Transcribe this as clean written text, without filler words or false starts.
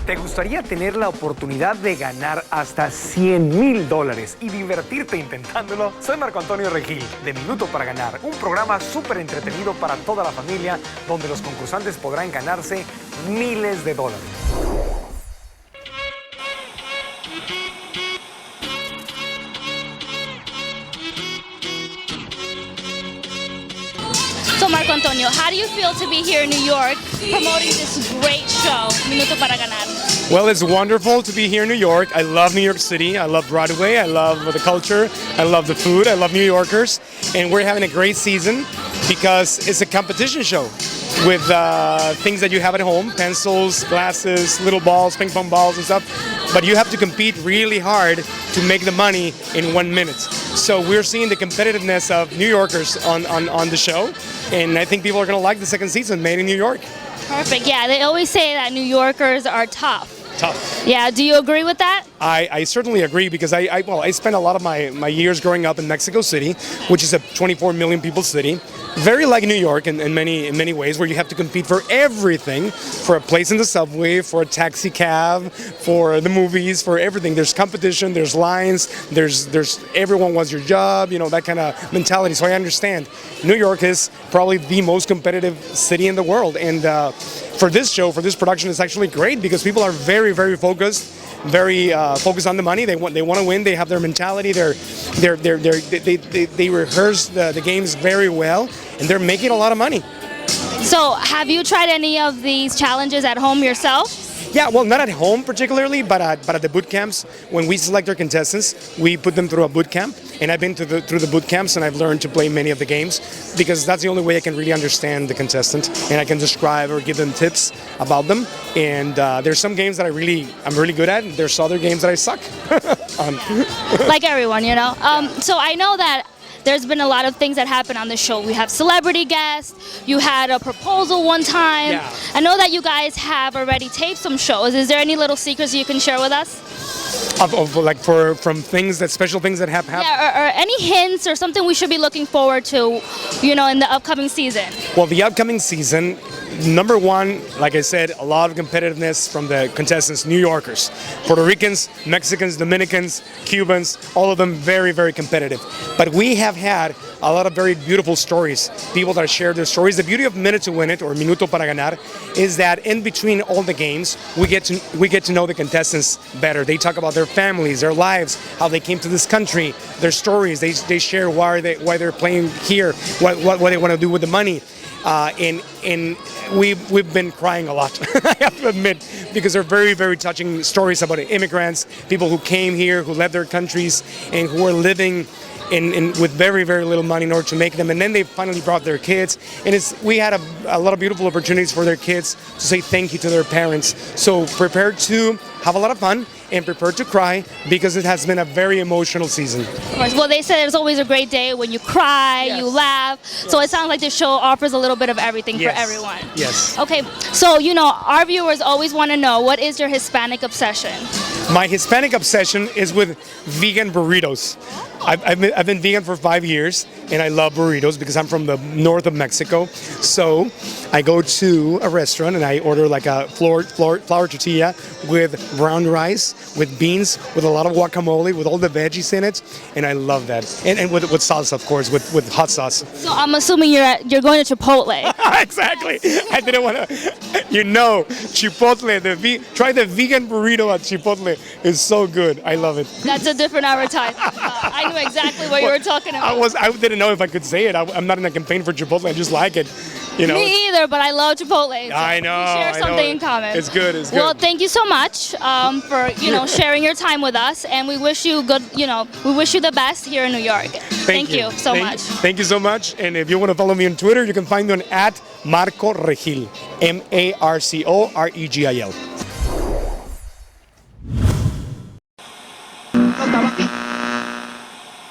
¿Te gustaría tener la oportunidad de ganar hasta $100,000 y divertirte intentándolo? Soy Marco Antonio Regil, de Minuto para Ganar, un programa súper entretenido para toda la familia, donde los concursantes podrán ganarse miles de dólares. So Marco Antonio, how do you feel to be here in New York promoting this great show, Minuto Para Ganar? Well, it's wonderful to be here in New York. I love New York City. I love Broadway. I love the culture. I love the food. I love New Yorkers. And we're having a great season because it's a competition show with things that you have at home, pencils, glasses, little balls, ping pong balls and stuff. But you have to compete really hard to make the money in 1 minute. So we're seeing the competitiveness of New Yorkers on the show. And I think people are going to like the second season, Made in New York. Perfect. Yeah, they always say that New Yorkers are tough. Tough. Yeah, do you agree with that? I certainly agree because I spent a lot of my years growing up in Mexico City, which is a 24 million people city, very like New York in many ways, where you have to compete for everything, for a place in the subway, for a taxi cab, for the movies, for everything. There's competition, there's lines, there's everyone wants your job, you know, that kind of mentality. So I understand. New York is probably the most competitive city in the world, and for this show, for this production, it's actually great because people are very focused, very focused on the money. They want to win. They have their mentality. They rehearse the games very well, and they're making a lot of money. So have you tried any of these challenges at home yourself? Yeah, well, not at home particularly, but at the boot camps. When we select our contestants, we put them through a boot camp, and I've been through the boot camps, and I've learned to play many of the games because that's the only way I can really understand the contestant, and I can describe or give them tips about them. And there's some games that I'm really good at, and there's other games that I suck on. Like everyone, you know. So I know that there's been a lot of things that happen on the show. We have celebrity guests. You had a proposal one time. Yeah. I know that you guys have already taped some shows. Is there any little secrets you can share with us? Like from things special things that have happened? Yeah, or any hints or something we should be looking forward to, you know, in the upcoming season? Well, the upcoming season, number one, like I said, a lot of competitiveness from the contestants, New Yorkers, Puerto Ricans, Mexicans, Dominicans, Cubans, all of them very competitive. But we have had a lot of very beautiful stories, people that share their stories. The beauty of Minute to Win It, or Minuto Para Ganar, is that in between all the games, we get to know the contestants better. They talk about their families, their lives, how they came to this country, their stories. They share why they're playing here, what they want to do with the money. And we've been crying a lot, I have to admit, because they're very touching stories about immigrants, people who came here, who left their countries, and who are living with very little money in order to make them, and then they finally brought their kids, and we had a lot of beautiful opportunities for their kids to say thank you to their parents. So prepare to have a lot of fun and prepare to cry because it has been a very emotional season. Of course. Well, they say there's always a great day when you cry, Yes. you laugh. Yes. So it sounds like the show offers a little bit of everything for everyone. Yes. Okay, so you know, our viewers always want to know, what is your Hispanic obsession? My Hispanic obsession is with vegan burritos. I've been vegan for 5 years, and I love burritos because I'm from the north of Mexico. So I go to a restaurant and I order like a flour tortilla with brown rice, with beans, with a lot of guacamole, with all the veggies in it, and I love that. And with salsa, of course, with hot sauce. So I'm assuming you're going to Chipotle. Exactly. I didn't want to, Chipotle. Try the vegan burrito at Chipotle. It's so good. I love it. That's a different advertisement. I knew exactly what you were talking about. I didn't know if I could say it. I'm not in a campaign for Chipotle. I just like it. You know. Me either, but I love Chipotle. So I know. We share something in common. It's good. It's good. Well, thank you so much for sharing your time with us, and we wish you good. We wish you the best here in New York. Thank you so much. Thank you so much. And if you want to follow me on Twitter, you can find me on @Marco Regil, MarcoRegil.